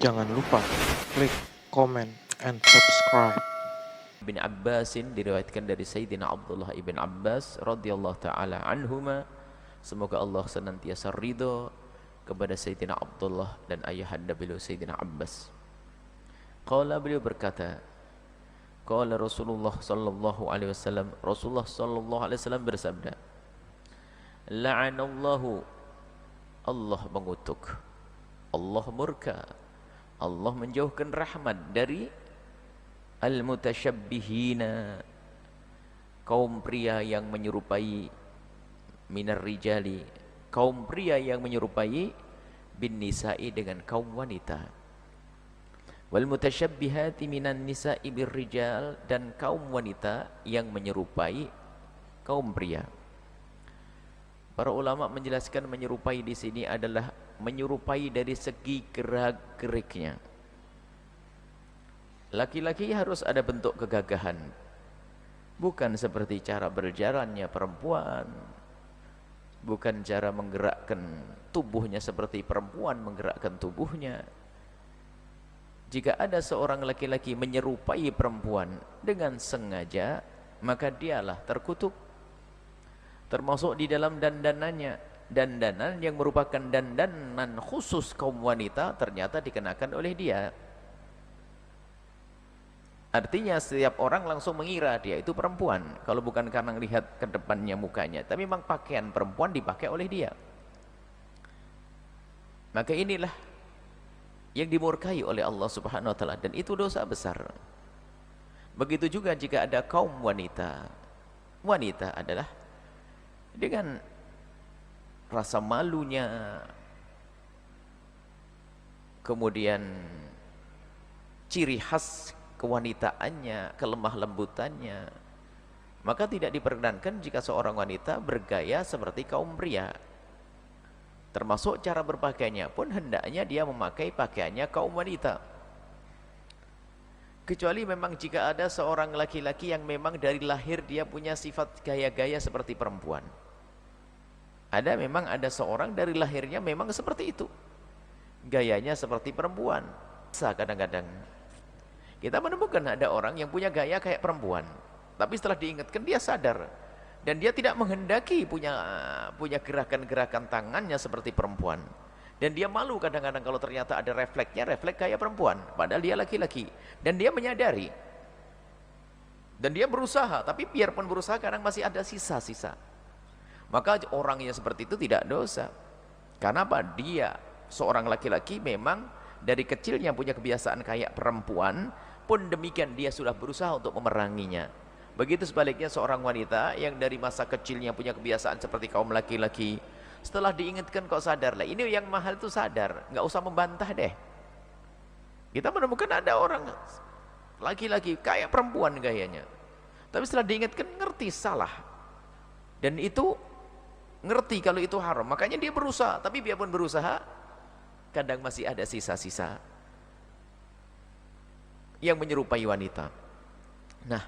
Jangan lupa klik, comment, and subscribe. Ibn Abbasin diriwayatkan dari Sayyidina Abdullah ibn Abbas radhiyallahu taala anhuma, semoga Allah senantiasa ridho kepada Sayyidina Abdullah dan ayahanda beliau Sayyidina Abbas. Beliau berkata, qala Rasulullah sallallahu alaihi wasallam, Rasulullah sallallahu alaihi wasallam bersabda, la'anallahu, Allah mengutuk, Allah murka, Allah menjauhkan rahmat dari al-mutasyabbihina, kaum pria yang menyerupai, minar rijali, kaum pria yang menyerupai, bin nisa'i, dengan kaum wanita, wal mutasyabbihati minan nisa'i bir rijal, dan kaum wanita yang menyerupai kaum pria. Para ulama menjelaskan menyerupai di sini adalah menyerupai dari segi gerak-geriknya. Laki-laki harus ada bentuk kegagahan, bukan seperti cara berjalannya perempuan, bukan cara menggerakkan tubuhnya seperti perempuan menggerakkan tubuhnya. Jika ada seorang laki-laki menyerupai perempuan dengan sengaja, maka dialah terkutuk. Termasuk di dalam dandanannya, dandanan yang merupakan dandanan khusus kaum wanita ternyata dikenakan oleh dia. Artinya setiap orang langsung mengira dia itu perempuan, kalau bukan karena melihat ke depannya mukanya, tapi memang pakaian perempuan dipakai oleh dia. Maka inilah yang dimurkai oleh Allah Subhanahu wa taala, dan itu dosa besar. Begitu juga jika ada kaum wanita. Wanita adalah dengan rasa malunya, kemudian ciri khas kewanitaannya, kelemah lembutannya, maka tidak diperkenankan jika seorang wanita bergaya seperti kaum pria. Termasuk cara berpakaiannya pun hendaknya dia memakai pakaiannya kaum wanita. Kecuali memang jika ada seorang laki-laki yang memang dari lahir dia punya sifat gaya-gaya seperti perempuan. Memang ada seorang dari lahirnya memang seperti itu, gayanya seperti perempuan. Kadang-kadang kita menemukan ada orang yang punya gaya kayak perempuan, tapi setelah diingatkan dia sadar, dan dia tidak menghendaki punya gerakan-gerakan tangannya seperti perempuan, dan dia malu kadang-kadang kalau ternyata ada refleks kayak perempuan, padahal dia laki-laki, dan dia menyadari, dan dia berusaha, tapi biarpun berusaha kadang masih ada sisa-sisa. Maka orang yang seperti itu tidak dosa. Karena apa? Dia seorang laki-laki memang dari kecilnya punya kebiasaan kayak perempuan, pun demikian dia sudah berusaha untuk memeranginya. Begitu sebaliknya seorang wanita yang dari masa kecilnya punya kebiasaan seperti kaum laki-laki, setelah diingatkan kok sadar lah, ini yang mahal itu sadar, nggak usah membantah deh. Kita menemukan ada orang laki-laki kayak perempuan gayanya, tapi setelah diingatkan ngerti salah, dan itu ngerti kalau itu haram, makanya dia berusaha. Tapi biarpun berusaha, kadang masih ada sisa-sisa yang menyerupai wanita. Nah,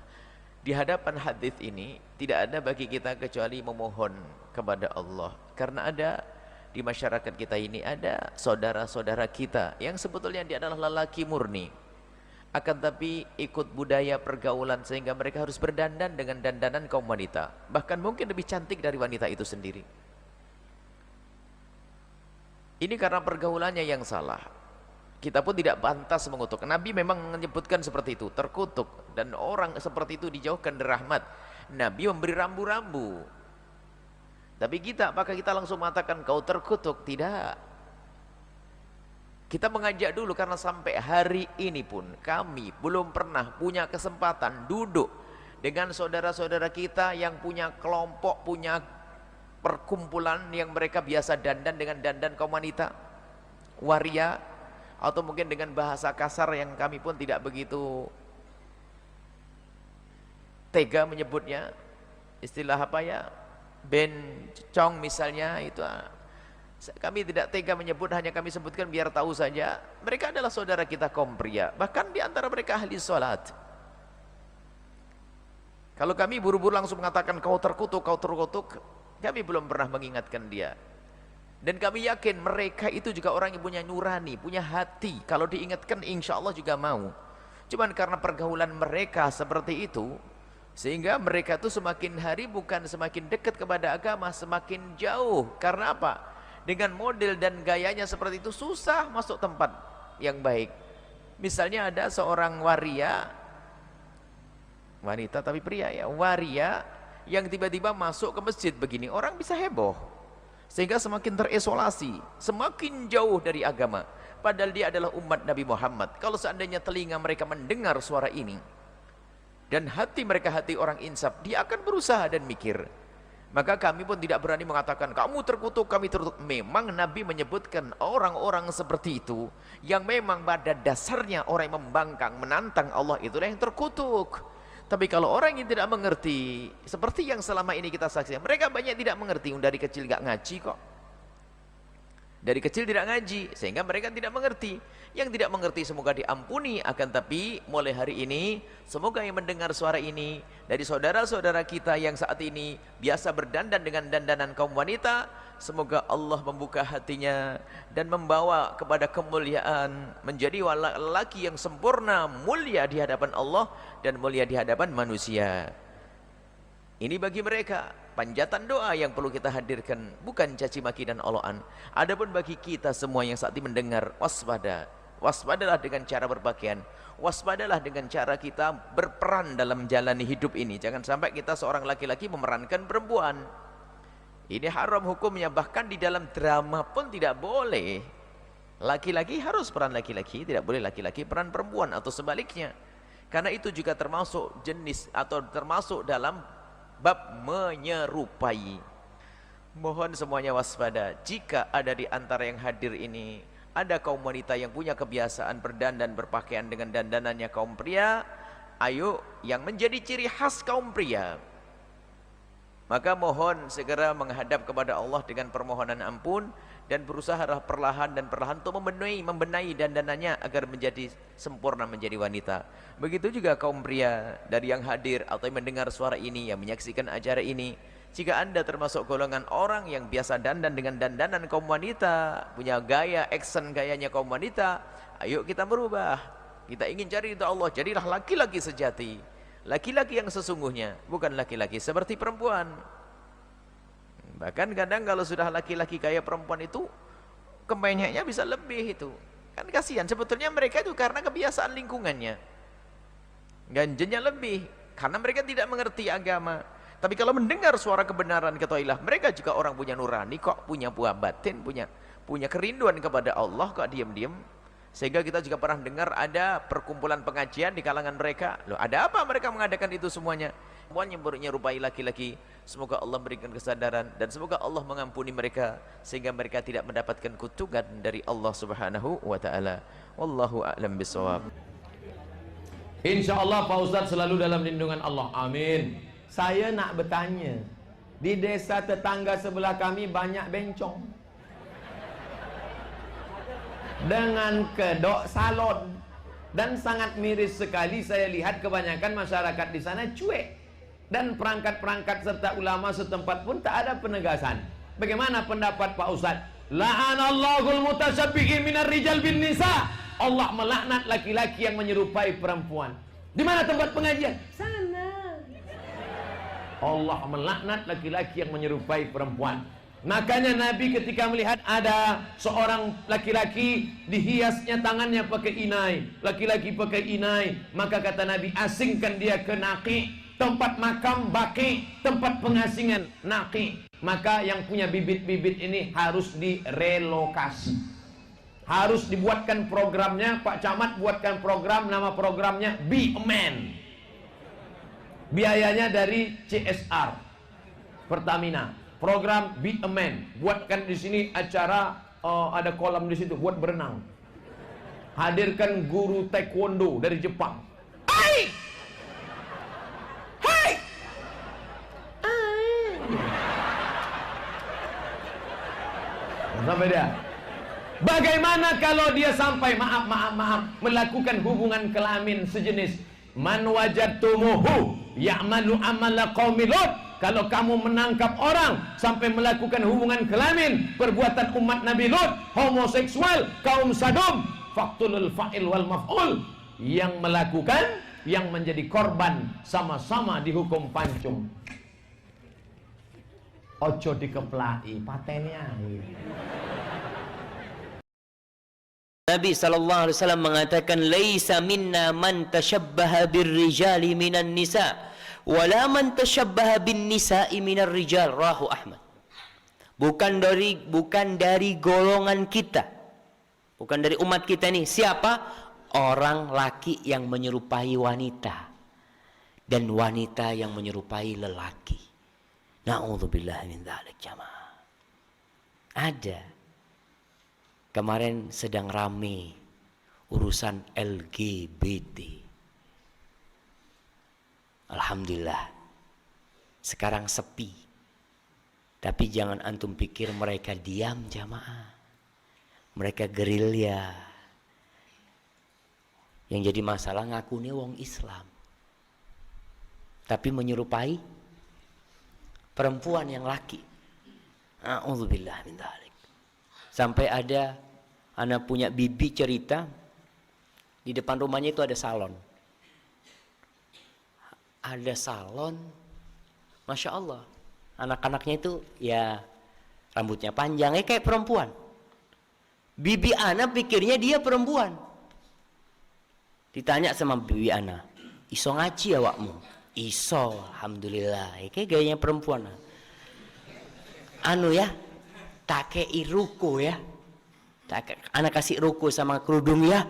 di hadapan hadis ini tidak ada bagi kita kecuali memohon kepada Allah, karena ada di masyarakat kita ini ada saudara-saudara kita yang sebetulnya dia adalah lelaki murni, akan tapi ikut budaya pergaulan sehingga mereka harus berdandan dengan dandanan kaum wanita, bahkan mungkin lebih cantik dari wanita itu sendiri. Ini karena pergaulannya yang salah. Kita pun tidak pantas mengutuk. Nabi memang menyebutkan seperti itu, terkutuk, dan orang seperti itu dijauhkan dari rahmat. Nabi memberi rambu-rambu. Tapi kita, apakah kita langsung mengatakan kau terkutuk? Tidak. Kita mengajak dulu, karena sampai hari ini pun kami belum pernah punya kesempatan duduk dengan saudara-saudara kita yang punya kelompok, punya perkumpulan yang mereka biasa dandan dengan dandan kaum wanita, waria, atau mungkin dengan bahasa kasar yang kami pun tidak begitu tega menyebutnya, istilah apa ya, bencong misalnya, itu kami tidak tega menyebut, hanya kami sebutkan biar tahu saja. Mereka adalah saudara kita kaum pria, bahkan di antara mereka ahli sholat. Kalau kami buru-buru langsung mengatakan kau terkutuk, kami belum pernah mengingatkan dia. Dan kami yakin mereka itu juga orang yang punya nurani, punya hati. Kalau diingatkan insya Allah juga mau. Cuman karena pergaulan mereka seperti itu, sehingga mereka itu semakin hari bukan semakin dekat kepada agama, semakin jauh. Karena apa? Dengan model dan gayanya seperti itu susah masuk tempat yang baik. Misalnya ada seorang waria, wanita tapi pria ya, waria yang tiba-tiba masuk ke masjid begini, orang bisa heboh. Sehingga semakin terisolasi, semakin jauh dari agama. Padahal dia adalah umat Nabi Muhammad. Kalau seandainya telinga mereka mendengar suara ini, dan hati mereka hati orang insaf, dia akan berusaha dan mikir. Maka kami pun tidak berani mengatakan kamu terkutuk, kami terkutuk. Memang Nabi menyebutkan orang-orang seperti itu yang memang pada dasarnya orang yang membangkang, menantang Allah, itulah yang terkutuk. Tapi kalau orang yang tidak mengerti, seperti yang selama ini kita saksikan, mereka banyak tidak mengerti, dari kecil gak ngaji kok. Dari kecil tidak ngaji, sehingga mereka tidak mengerti. Yang tidak mengerti semoga diampuni, akan tapi mulai hari ini, semoga yang mendengar suara ini, dari saudara-saudara kita yang saat ini biasa berdandan dengan dandanan kaum wanita, semoga Allah membuka hatinya dan membawa kepada kemuliaan, menjadi lelaki yang sempurna, mulia di hadapan Allah dan mulia di hadapan manusia. Ini bagi mereka panjatan doa yang perlu kita hadirkan, bukan caci maki dan oloan. Adapun bagi kita semua yang saat ini mendengar, waspada. Waspadalah dengan cara berpakaian, waspadalah dengan cara kita berperan dalam menjalani hidup ini. Jangan sampai kita seorang laki-laki memerankan perempuan. Ini haram hukumnya, bahkan di dalam drama pun tidak boleh. Laki-laki harus peran laki-laki, tidak boleh laki-laki peran perempuan atau sebaliknya. Karena itu juga termasuk jenis atau termasuk dalam bab menyerupai. Mohon semuanya waspada. Jika ada di antara yang hadir ini ada kaum wanita yang punya kebiasaan berdandan berpakaian dengan dandanannya kaum pria, ayo yang menjadi ciri khas kaum pria, maka mohon segera menghadap kepada Allah dengan permohonan ampun dan berusaha perlahan untuk membenahi dandanannya agar menjadi sempurna menjadi wanita. Begitu juga kaum pria dari yang hadir atau yang mendengar suara ini, yang menyaksikan acara ini. Jika Anda termasuk golongan orang yang biasa dandan dengan dandanan kaum wanita, punya gaya, action gayanya kaum wanita, ayo kita berubah. Kita ingin cari ridha Allah, jadilah laki-laki sejati, laki-laki yang sesungguhnya, bukan laki-laki seperti perempuan. Bahkan kadang kalau sudah laki-laki kayak perempuan itu, kemenyeknya bisa lebih itu. Kan kasihan, sebetulnya mereka itu karena kebiasaan lingkungannya. Ganjennya lebih, karena mereka tidak mengerti agama. Tapi kalau mendengar suara kebenaran, ketahuilah mereka juga orang punya nurani kok, punya buah batin, punya kerinduan kepada Allah kok diam-diam. Sehingga kita juga pernah dengar ada perkumpulan pengajian di kalangan mereka. Loh, ada apa mereka mengadakan itu semuanya? Semuanya menyerupai laki-laki. Semoga Allah memberikan kesadaran dan semoga Allah mengampuni mereka sehingga mereka tidak mendapatkan kutukan dari Allah Subhanahu wa taala. Wallahu a'lam bishawab. Insyaallah Pak Ustadz selalu dalam lindungan Allah. Amin. Saya nak bertanya, di desa tetangga sebelah kami banyak bencong dengan kedok salon, dan sangat miris sekali saya lihat kebanyakan masyarakat di sana cuek, dan perangkat-perangkat serta ulama setempat pun tak ada penegasan. Bagaimana pendapat Pak Ustadz? La'anallahul mutasyabbihin minar rijal bin nisa. Allah melaknat laki-laki yang menyerupai perempuan. Di mana tempat pengajian? Sana. Allah melaknat laki-laki yang menyerupai perempuan. Makanya Nabi ketika melihat ada seorang laki-laki dihiasnya tangannya pakai inai, laki-laki pakai inai, maka kata Nabi, asingkan dia ke naqi, tempat makam baki, tempat pengasingan naqi. Maka yang punya bibit-bibit ini harus direlokasi, harus dibuatkan programnya. Pak Camat buatkan program, nama programnya Be a Man. Biayanya dari CSR Pertamina. Program Be a Man. Buatkan di sini acara, ada kolam di situ buat berenang. Hadirkan guru taekwondo dari Jepang. Hai! Hai! Sampai dia. Bagaimana kalau dia sampai maaf melakukan hubungan kelamin sejenis? Man wajadtumuhu ya'malu amala qaumi Lut. Kalau kamu menangkap orang sampai melakukan hubungan kelamin, perbuatan umat Nabi Lut, homoseksual, kaum Sadom, faqtulul fa'il wal maf'ul, yang melakukan, yang menjadi korban sama-sama dihukum pancung. Ojo dikeplai patennya. Nabi SAW mengatakan, laisa minna man tashabbaha birrijali minan nisa wala man tashabbaha bin nisa'i minar rijal. Rawahu Ahmad. Bukan dari golongan kita, bukan dari umat kita nih. Siapa? Orang laki yang menyerupai wanita dan wanita yang menyerupai lelaki. Na'udzubillah min dzalik jamaah. Ada. Kemarin sedang rame urusan LGBT. Alhamdulillah. Sekarang sepi. Tapi jangan antum pikir mereka diam jamaah. Mereka gerilya. Yang jadi masalah ngakunya wong Islam. Tapi menyerupai perempuan yang laki. A'udzubillah min dzalik. Sampai ada anak punya bibi cerita, di depan rumahnya itu ada salon. Ada salon, Masya Allah. Anak-anaknya itu ya rambutnya panjangnya kayak perempuan. Bibi Ana pikirnya dia perempuan. Ditanya sama bibi Ana, iso ngaji awakmu? Iso, alhamdulillah. Kayak gayanya perempuan. Anu ya, tak kei ruko ya. Anak kasih ruko sama kerudung ya.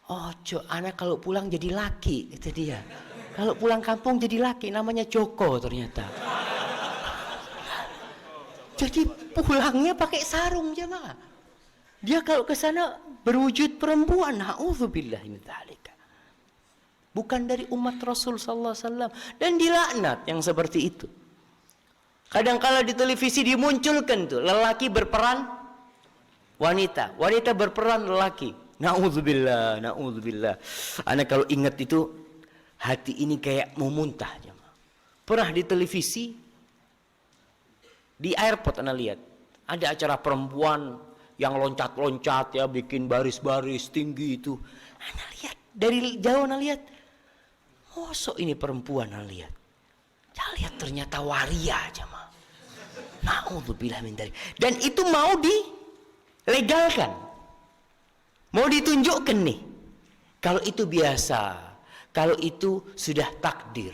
Ojo, anak kalau pulang jadi laki, itu dia. Kalau pulang kampung jadi laki, namanya Joko ternyata. Jadi pulangnya pakai sarung jemaah. Dia kalau ke sana berwujud perempuan. Nauzubillah min dzalik. Bukan dari umat Rasul sallallahu alaihi wasallam, dan dilaknat yang seperti itu. Kadang-kala di televisi dimunculkan tuh lelaki berperan wanita, wanita berperan lelaki. Nauzubillah, nauzubillah. Anak kalau ingat itu hati ini kayak mau muntah. Pernah di televisi, di airport anak lihat ada acara perempuan yang loncat-loncat ya, bikin baris-baris tinggi itu. Anak lihat dari jauh, anak lihat, mosok ini perempuan, anak lihat. Saya lihat ternyata waria jemaah. Nauzubillah min dzalik. Dan itu mau dilegalkan. Mau ditunjukkan nih. Kalau itu biasa, kalau itu sudah takdir.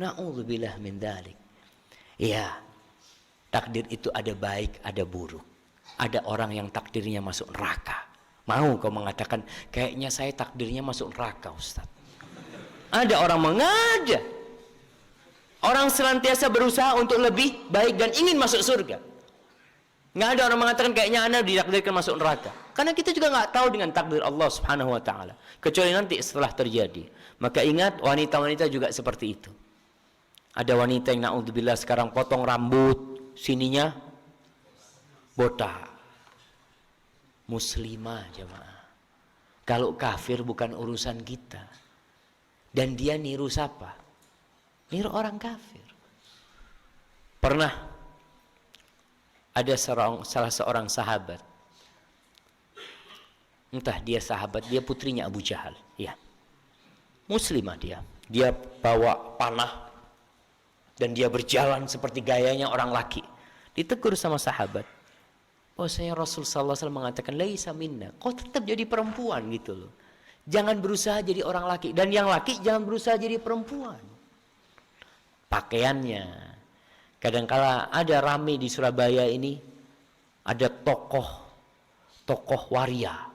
Nauzubillah min dzalik. Ya, takdir itu ada baik, ada buruk. Ada orang yang takdirnya masuk neraka. Mau kau mengatakan, kayaknya saya takdirnya masuk neraka, Ustaz. Ada orang mengajak. Orang senantiasa berusaha untuk lebih baik dan ingin masuk surga. Nggak ada orang mengatakan kayaknya anda ditakdirkan masuk neraka. Karena kita juga nggak tahu dengan takdir Allah Subhanahu Wa Taala. Kecuali nanti setelah terjadi. Maka ingat, wanita-wanita juga seperti itu. Ada wanita yang naudzubillah sekarang potong rambut, sininya botak. Muslimah jemaah. Kalau kafir bukan urusan kita. Dan dia niru siapa? Niru orang kafir. Pernah ada salah seorang sahabat, entah dia sahabat, dia putrinya Abu Jahal, ya, muslimah dia bawa panah dan dia berjalan seperti gayanya orang laki. Ditegur sama sahabat, oh saya Rasul sallallahu alaihi wasallam mengatakan laisa minna, kau tetap jadi perempuan gitu loh. Jangan berusaha jadi orang laki, dan yang laki jangan berusaha jadi perempuan. Pakaiannya, kadangkala ada rame di Surabaya ini, ada tokoh waria,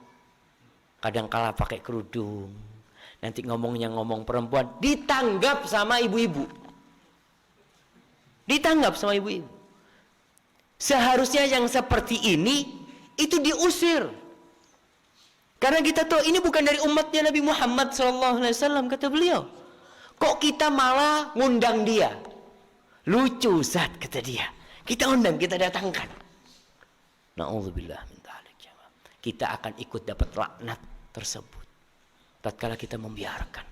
kadangkala pakai kerudung, nanti ngomong perempuan, ditanggap sama ibu-ibu, seharusnya yang seperti ini itu diusir, karena kita tahu ini bukan dari umatnya Nabi Muhammad SAW, kata beliau. Kok kita malah ngundang dia? Lucu Ustaz, kata dia. Kita undang, kita datangkan. Na'udzubillah min dzalik. Kita akan ikut dapat laknat tersebut tatkala kita membiarkan.